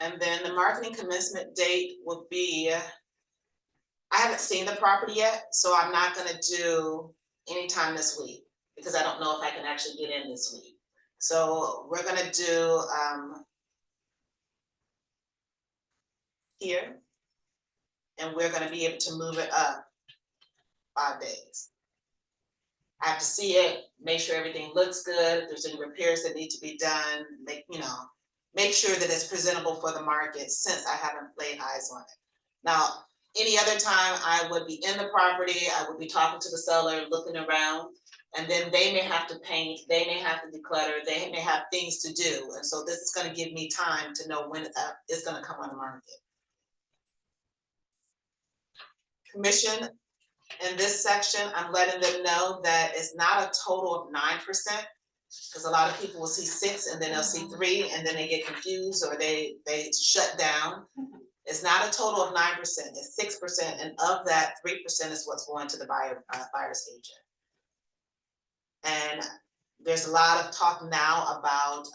And then the marketing commencement date will be, I haven't seen the property yet, so I'm not gonna do anytime this week because I don't know if I can actually get in this week. So we're gonna do here, and we're gonna be able to move it up 5 days. I have to see it, make sure everything looks good. If there's any repairs that need to be done, make sure that it's presentable for the market since I haven't laid eyes on it. Now, any other time I would be in the property, I would be talking to the seller, looking around, and then they may have to paint, they may have to declutter, they may have things to do. And so this is gonna give me time to know when it's gonna come on the market. Commission, in this section, I'm letting them know that it's not a total of 9%. Because a lot of people will see 6 and then they'll see 3 and then they get confused or they shut down. It's not a total of 9%, it's 6%, and of that, 3% is what's going to the buyer's agent. And there's a lot of talk now about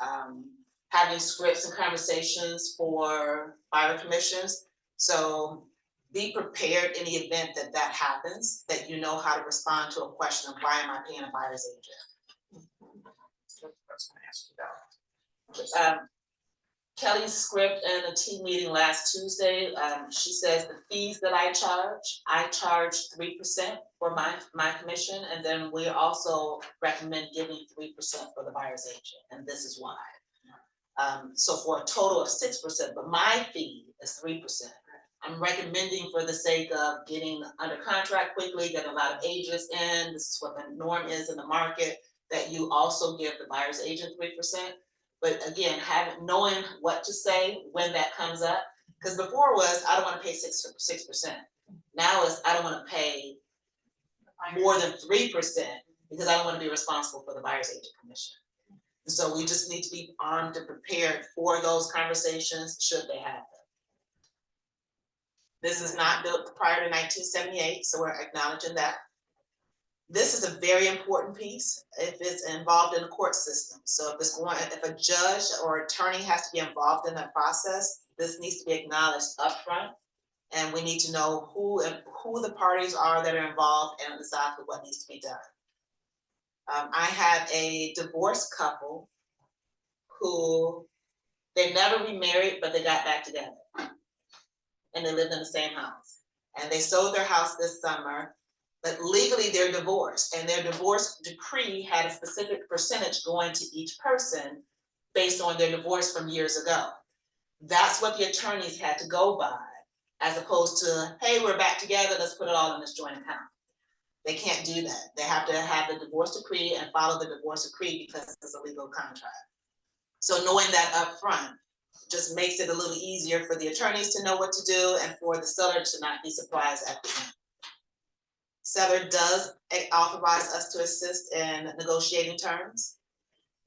having scripts and conversations for buyer commissions. So be prepared in the event that that happens, that you know how to respond to a question of why am I paying a buyer's agent? That's gonna ask you about. Kelly's script in a team meeting last Tuesday, she says the fees that I charge 3% for my commission, and then we also recommend giving 3% for the buyer's agent, and this is why. So for a total of 6%, but my fee is 3%. I'm recommending for the sake of getting under contract quickly, getting a lot of agents in, this is what the norm is in the market, that you also give the buyer's agent 3%. But again, knowing what to say when that comes up, because before was, I don't want to pay 6%. Now is, I don't want to pay more than 3% because I don't want to be responsible for the buyer's agent commission. And so we just need to be armed and prepared for those conversations should they happen. This is not built prior to 1978, so we're acknowledging that. This is a very important piece if it's involved in the court system. So if a judge or attorney has to be involved in that process, this needs to be acknowledged upfront. And we need to know who the parties are that are involved and exactly what needs to be done. I had a divorced couple who, they never remarried, but they got back together. And they lived in the same house. And they sold their house this summer. But legally they're divorced, and their divorce decree had a specific percentage going to each person based on their divorce from years ago. That's what the attorneys had to go by as opposed to, hey, we're back together, let's put it all in this joint account. They can't do that. They have to have the divorce decree and follow the divorce decree because it's a legal contract. So knowing that up front just makes it a little easier for the attorneys to know what to do and for the seller to not be surprised at the end. Seller does authorize us to assist in negotiating terms.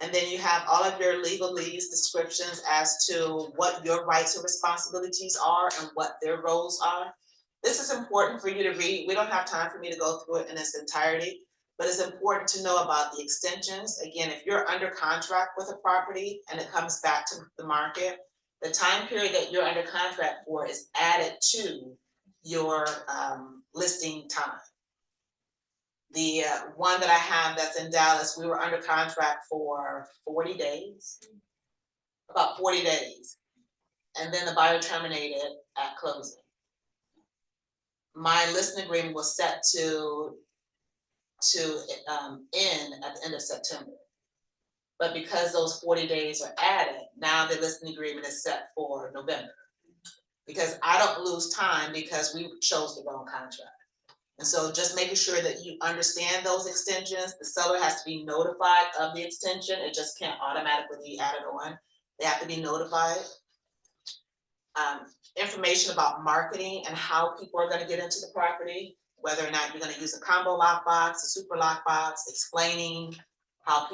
And then you have all of your legalese descriptions as to what your rights and responsibilities are and what their roles are. This is important for you to read. We don't have time for me to go through it in its entirety, but it's important to know about the extensions. Again, if you're under contract with a property and it comes back to the market, the time period that you're under contract for is added to your listing time. The one that I have that's in Dallas, we were under contract for 40 days, about 40 days. And then the buyer terminated at closing. My listing agreement was set to end at the end of September. But because those 40 days are added, now the listing agreement is set for November. Because I don't lose time because we chose the wrong contract. And so just making sure that you understand those extensions, the seller has to be notified of the extension. It just can't automatically be added on. They have to be notified. Information about marketing and how people are going to get into the property, whether or not you're going to use a combo lockbox, a super lockbox, explaining how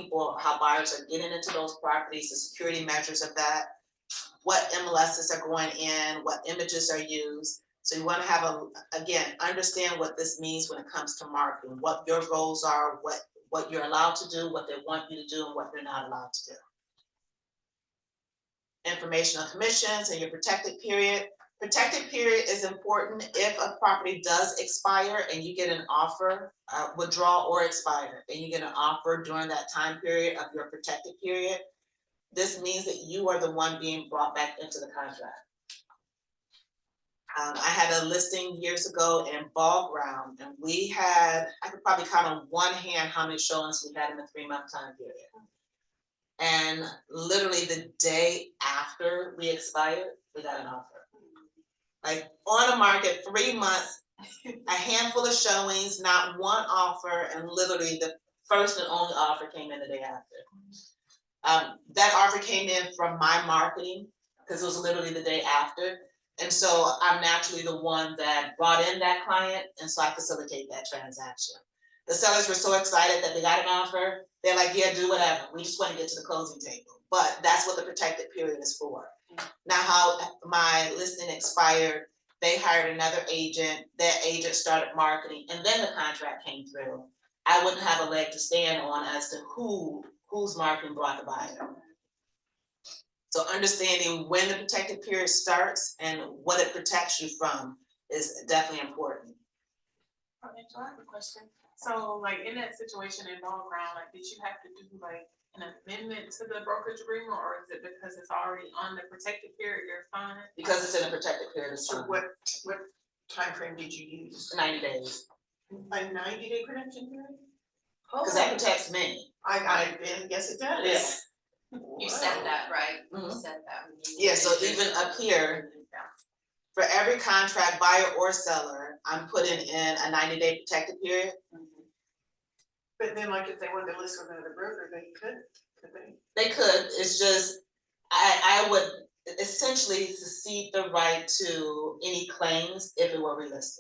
buyers are getting into those properties, the security measures of that, what MLSs are going in, what images are used. So you want to have again, understand what this means when it comes to marketing, what your roles are, what you're allowed to do, what they want you to do, and what you're not allowed to do. Information on commissions and your protected period. Protected period is important if a property does expire and you get an offer, withdraw or expire, and you get an offer during that time period of your protected period. This means that you are the one being brought back into the contract. I had a listing years ago in Ball Ground, and we had, I could probably count on one hand how many showings we had in a 3-month time period. And literally the day after we expired, we got an offer. Like on the market, 3 months, a handful of showings, not one offer, and literally the first and only offer came in the day after. That offer came in from my marketing because it was literally the day after. And so I'm naturally the one that brought in that client, and so I facilitate that transaction. The sellers were so excited that they got an offer. They're like, yeah, do whatever. We just want to get to the closing table. But that's what the protected period is for. Now, how my listing expired, they hired another agent. That agent started marketing, and then the contract came through. I wouldn't have a leg to stand on as to whose marketing brought the buyer. So understanding when the protected period starts and what it protects you from is definitely important. Okay, so I have a question. So like in that situation in Ball Ground, like did you have to do like an amendment to the brokerage agreement, or is it because it's already on the protected period, you're fine? Because it's in a protected period. So what time frame did you use? 90 days. A 90-day protection period? Because that protects me. I guess it does. Yeah. You said that, right? Mhm. You said that. when you Yeah, so did even this. up here, for every contract, buyer or seller, I'm putting in a 90-day protected period. But then like if they wanted to list with another broker, they could they? They could, it's just, I would essentially cede the right to any claims if it were relisted.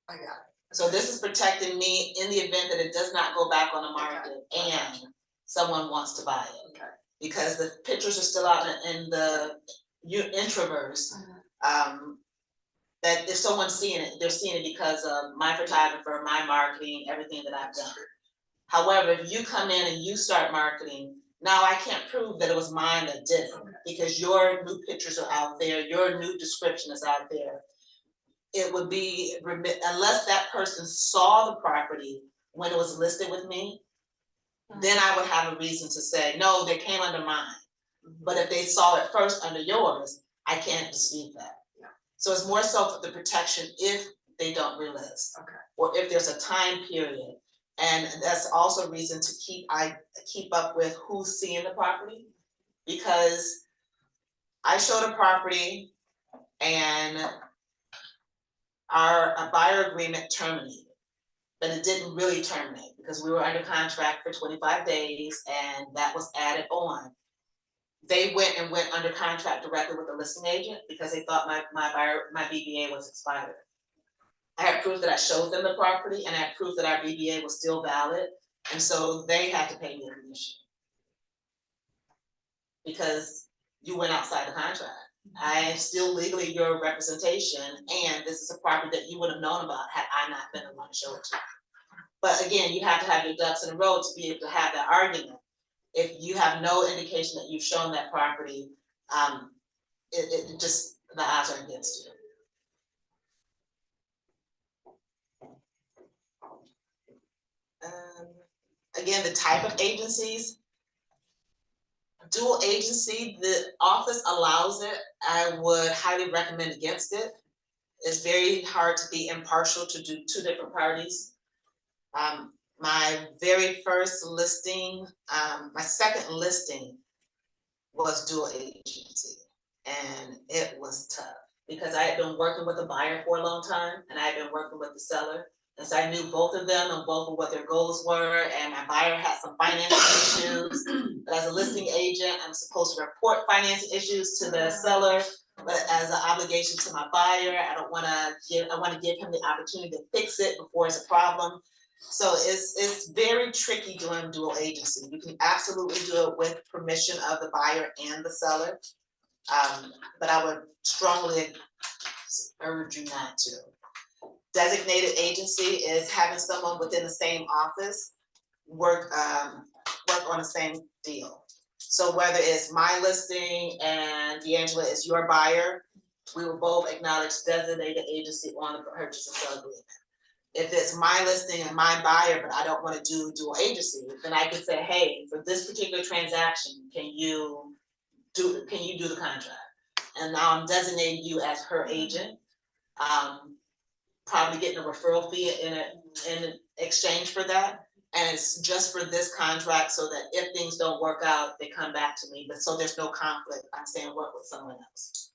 I got it. So this is protecting me in the event that it does not go back on the market and someone wants to buy it. Okay. Because the pictures are still out in the intraverse. That if someone's seeing it, they're seeing it because of my photographer, my marketing, everything that I've done. However, if you come in and you start marketing, now I can't prove that it was mine that did it, because your new pictures are out there, your new description is out there. It would be, unless that person saw the property when it was listed with me, then I would have a reason to say, no, they came under mine. But if they saw it first under yours, I can't dispute that. So it's more so for the protection if they don't relist. Okay. Or if there's a time period. And that's also a reason to keep up with who's seeing the property. Because I showed a property and our buyer agreement terminated. But it didn't really terminate because we were under contract for 25 days and that was added on. They went under contract directly with the listing agent because they thought my BBA was expired. I had proof that I showed them the property and I had proof that our BBA was still valid. And so they had to pay me a commission. Because you went outside the contract. I am still legally your representation, and this is a property that you would have known about had I not been the one to show it to you. But again, you have to have your ducks in a row to be able to have that argument. If you have no indication that you've shown that property, it just, the odds are against you. Again, the type of agencies, dual agency, the office allows it. I would highly recommend against it. It's very hard to be impartial to do two different parties. My very first listing, my second listing was dual agency, and it was tough because I had been working with the buyer for a long time and I had been working with the seller. And so I knew both of them and both of what their goals were, and my buyer had some financing issues. But as a listing agent, I'm supposed to report financing issues to the seller, but as an obligation to my buyer, I want to give him the opportunity to fix it before it's a problem. So it's very tricky doing dual agency. You can absolutely do it with permission of the buyer and the seller. But I would strongly urge you not to. Designated agency is having someone within the same office work on the same deal. So whether it's my listing and D'Angela is your buyer, we will both acknowledge designated agency on the purchase and sale agreement. If it's my listing and my buyer, but I don't want to do dual agency, then I can say, hey, for this particular transaction, can you do the contract? And now I'm designating you as her agent. Probably getting a referral fee in exchange for that. And it's just for this contract so that if things don't work out, they come back to me, but so there's no conflict, I'm saying work with someone else.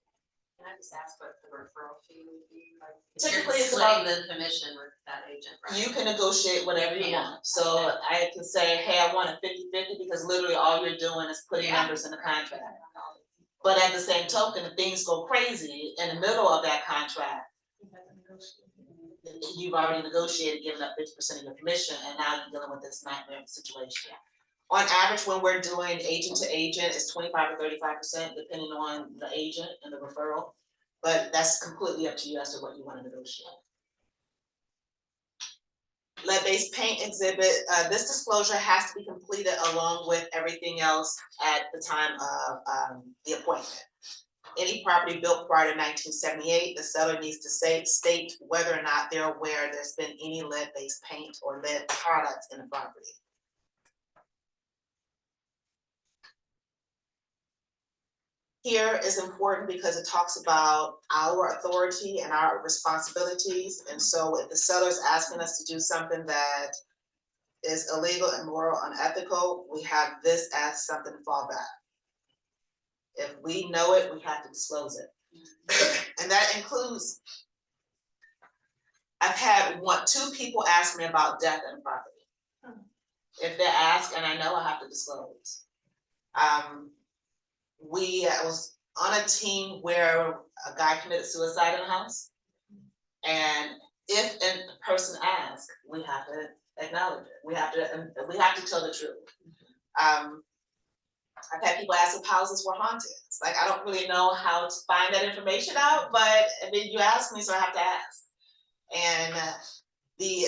Can I just ask what the referral fee would be? Like, Typically you're it's about, splitting the commission with that agent, right? you can negotiate whatever you Yeah. want. So I can say, hey, I want a 50-50 because literally all you're doing is putting numbers in the contract. But at the same token, if things go crazy in the middle of that contract, you've already negotiated giving up 50% of your commission, and now you're dealing with this nightmare situation. On average, when we're doing agent to agent, it's 25 to 35%, depending on the agent and the referral. But that's completely up to you as to what you want to negotiate. Lead-based paint exhibit, this disclosure has to be completed along with everything else at the time of the appointment. Any property built prior to 1978, the seller needs to state whether or not they're aware there's been any lead-based paint or lead products in the property. Here is important because it talks about our authority and our responsibilities. And so if the seller is asking us to do something that is illegal, immoral, unethical, we have this as something to fall back. If we know it, we have to disclose it. And that includes, I've had two people ask me about death in property. If they're asked and I know, I have to disclose. I was on a team where a guy committed suicide in the house. And if a person asks, we have to acknowledge it. We have to tell the truth. I've had people ask if houses were haunted. It's like, I don't really know how to find that information out, but I mean, you asked me, so I have to ask. And the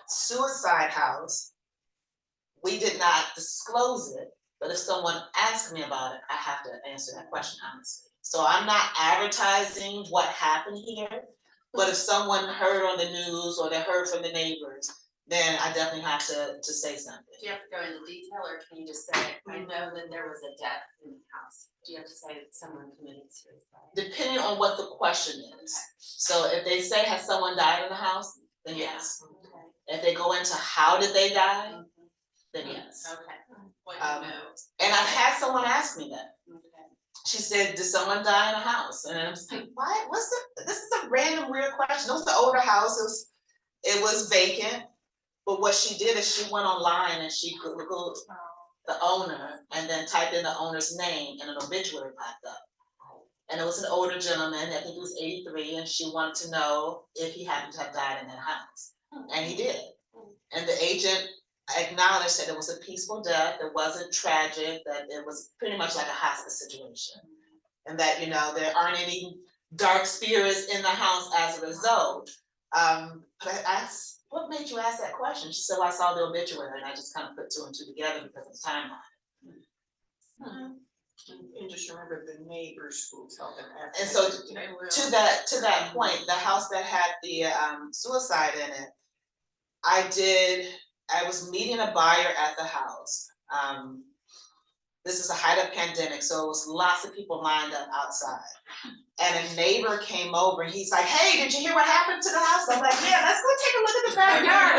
suicide house, we did not disclose it, but if someone asks me about it, I have to answer that question honestly. So I'm not advertising what happened here, but if someone heard on the news or they heard from the neighbors, then I definitely have to say something. Do you have to go into detail, or can you just say, I know that there was a death in the house? Do you have to say that someone committed suicide? Depending on what the question is. So if they say, has someone died in the house, then yes. Okay. If they go into how did they die, then yes. Okay. What do you know? And I've had someone ask me that. Okay. she said, did someone die in a house? And I was like, what, this is a random weird question. It was the older houses, it was vacant. But what she did is she went online and she Googled the owner and then typed in the owner's name and an obituary popped up. And it was an older gentleman, I think he was 83, and she wanted to know if he happened to have died in that house. And he did. And the agent acknowledged that it was a peaceful death, it wasn't tragic, that it was pretty much like a hospice situation. And that, you know, there aren't any dark spirits in the house as a result. But I asked, what made you ask that question? She said, well, I saw the obituary and I just kind of put two and two together because of the timeline. And just remember the neighbors will tell them after. And so They will. to that point, the house that had the suicide in it, I was meeting a buyer at the house. This is a height of pandemic, so it was lots of people lined up outside. And a neighbor came over and he's like, hey, did you hear what happened to the house? I'm like, yeah, let's go take a look at the backyard.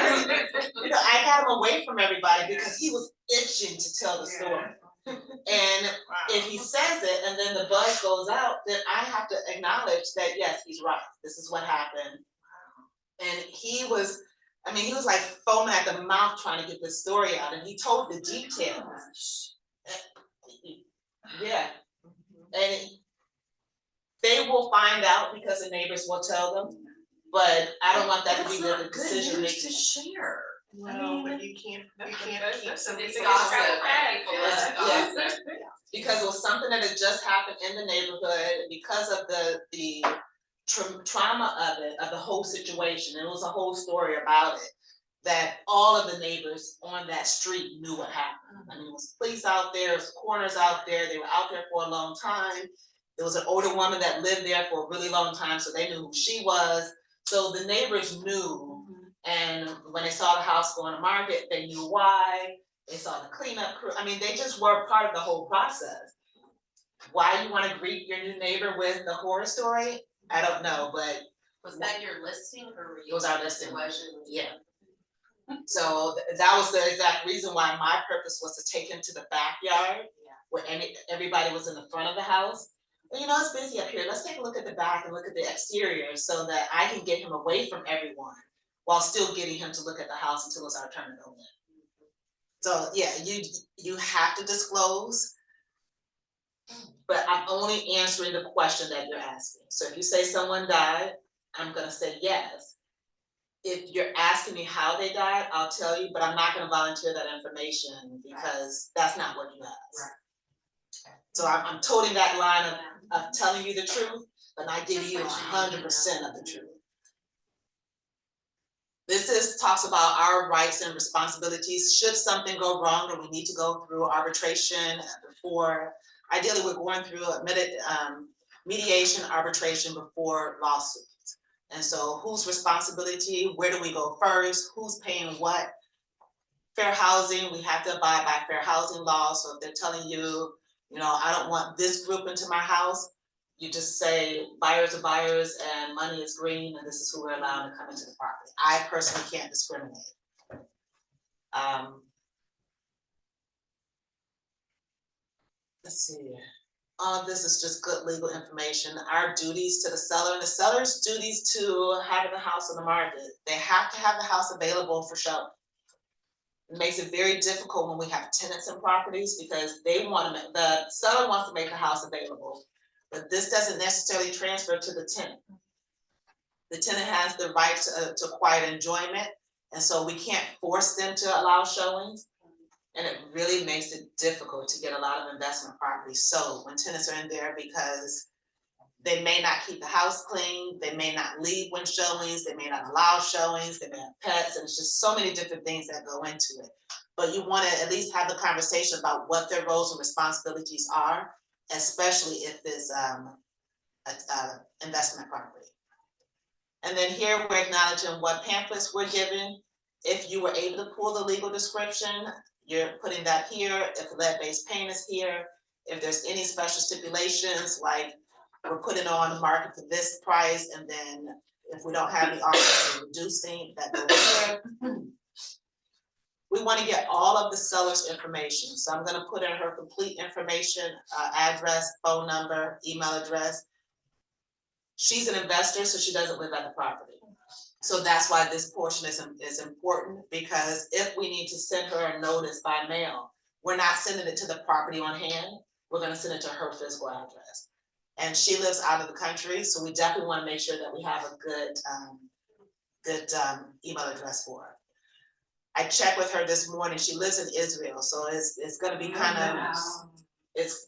You know, I got him away from everybody because he was itching to tell the story. And if he says it and then the buzz goes out, then I have to acknowledge that, yes, he's right. This is what happened. And he was like foaming at the mouth trying to get this story out. And he told the details. Yeah. And they will find out because the neighbors will tell them. But I don't want that to be the decision making. To share. No, but you can't keep somebody. It's gossip. Yes. Because it was something that had just happened in the neighborhood because of the trauma of it, of the whole situation. It was a whole story about it, that all of the neighbors on that street knew what happened. I mean, it was police out there, it was coroners out there, they were out there for a long time. There was an older woman that lived there for a really long time, so they knew who she was. So the neighbors knew, and when they saw the house going to market, they knew why. They saw the cleanup crew. I mean, they just were part of the whole process. Why you want to greet your new neighbor with the horror story? I don't know, but Was that your listing or were you? it was our listing. Yeah. So that was the exact reason why my purpose was to take him to the backyard where everybody was in the front of the house. Well, you know, it's busy up here. Let's take a look at the back and look at the exterior so that I can get him away from everyone while still getting him to look at the house until it's our turn to go in. So yeah, you have to disclose, but I'm only answering the question that you're asking. So if you say someone died, I'm gonna say yes. If you're asking me how they died, I'll tell you, but I'm not gonna volunteer that information because that's not what you asked. Right. So I'm toting that line of telling you the truth, but not giving you 100% of the truth. This talks about our rights and responsibilities. Should something go wrong or we need to go through arbitration before, ideally we're going through mediation, arbitration before lawsuits. And so whose responsibility, where do we go first, who's paying what? Fair housing, we have to abide by fair housing laws. So if they're telling you, you know, I don't want this group into my house, you just say buyers are buyers and money is green and this is who we're allowed to come into the property. I personally can't discriminate. Let's see. All this is just good legal information. Our duties to the seller and the seller's duties to having the house on the market. They have to have the house available for showing. It makes it very difficult when we have tenants in properties because the seller wants to make the house available. But this doesn't necessarily transfer to the tenant. The tenant has the right to quiet enjoyment, and so we can't force them to allow showings. And it really makes it difficult to get a lot of investment properties sold when tenants are in there because they may not keep the house clean, they may not leave when showings, they may not allow showings, they may have pets, and it's just so many different things that go into it. But you want to at least have the conversation about what their roles and responsibilities are, especially if it's investment property. And then here we're acknowledging what pamphlets we're given. If you were able to pull the legal description, you're putting that here. If lead-based paint is here, if there's any special stipulations, like we're putting on the market for this price, and then if we don't have the option of reducing, that goes here. we want to get all of the seller's information. So I'm gonna put in her complete information, address, phone number, email address. She's an investor, so she doesn't live at the property. So that's why this portion is important, because if we need to send her a notice by mail, we're not sending it to the property on hand, we're gonna send it to her physical address. And she lives out of the country, so we definitely wanna make sure that we have a good email address for her. I checked with her this morning, she lives in Israel, so it's gonna be kind of, Is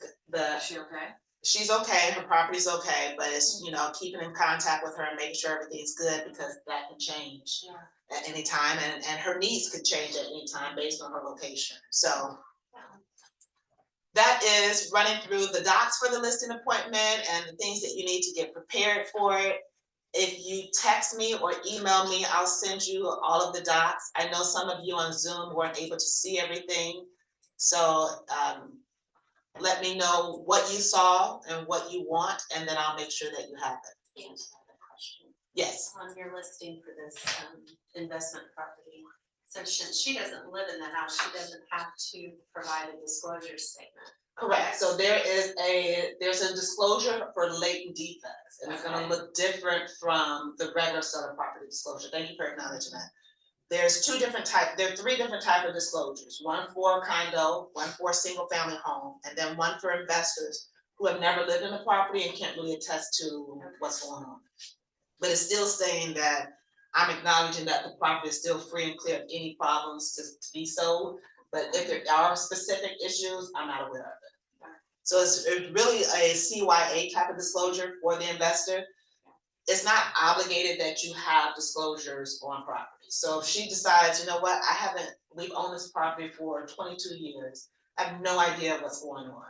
she okay? she's okay, her property's okay, but it's, you know, keeping in contact with her and making sure everything's good, because that can change at any time, and her needs could change at any time based on her location, so. That is running through the docs for the listing appointment and the things that you need to get prepared for it. If you text me or email me, I'll send you all of the docs. I know some of you on Zoom weren't able to see everything, so let me know what you saw and what you want, and then I'll make sure that you have it. And I have a question. Yes, On your listing for this investment property, so since she doesn't live in the house, she doesn't have to provide a disclosure statement. correct. So there's a disclosure for latent defects, and it's gonna look different from the regular seller property disclosure. Thank you for acknowledging that. There are three different type of disclosures, one for a condo, one for a single family home, and then one for investors who have never lived in the property and can't really attest to what's going on. But it's still saying that I'm acknowledging that the property is still free and clear of any problems to be sold, but if there are specific issues, I'm not aware of it. So it's really a CYA type of disclosure for the investor. It's not obligated that you have disclosures on property. So if she decides, you know what, we've owned this property for 22 years, I have no idea what's going on,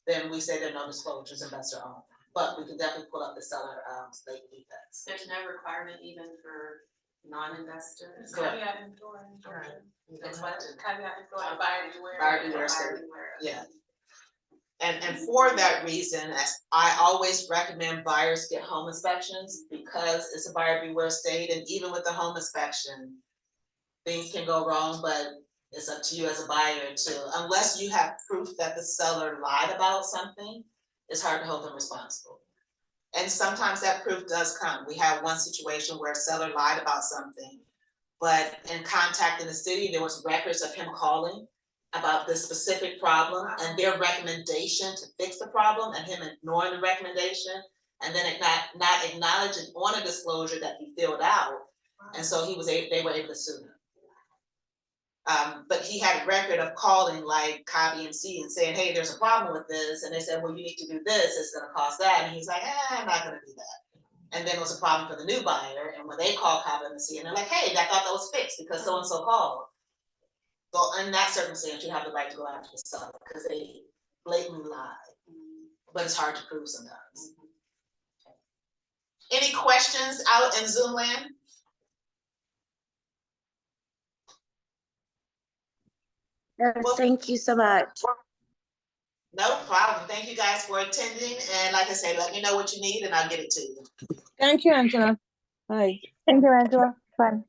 then we say there are no disclosures, investor owned. But we can definitely pull up the seller latent defects. There's no requirement even for non-investors. Correct. Caveat emptor in Georgia. It's what? Caveat emptor, buyer beware. Buyer beware. Buyer beware. Yeah. And for that reason, as I always recommend buyers get home inspections, because it's a buyer beware state, and even with the home inspection, things can go wrong, but it's up to you as a buyer to, unless you have proof that the seller lied about something, it's hard to hold them responsible. And sometimes that proof does come. We had one situation where a seller lied about something, but in contacting the city, there was records of him calling about this specific problem and their recommendation to fix the problem, and him ignoring the recommendation, and then not acknowledging on a disclosure that he filled out. And so they were able to sue him. But he had a record of calling like Cobby and C and saying, hey, there's a problem with this. And they said, well, you need to do this, it's gonna cost that. And he's like, I'm not gonna do that. And then it was a problem for the new buyer. And when they called Cobby and C, and they're like, hey, I thought that was fixed because so-and-so called. So in that circumstance, you have the right to go after the seller because they blatantly lied. But it's hard to prove sometimes. Any questions out in Zoom land? Well, Thank you so much. No problem. Thank you guys for attending. And like I say, let me know what you need and I'll get it to you. Thank you, Angela. Bye. Thank you, Angela. Fun.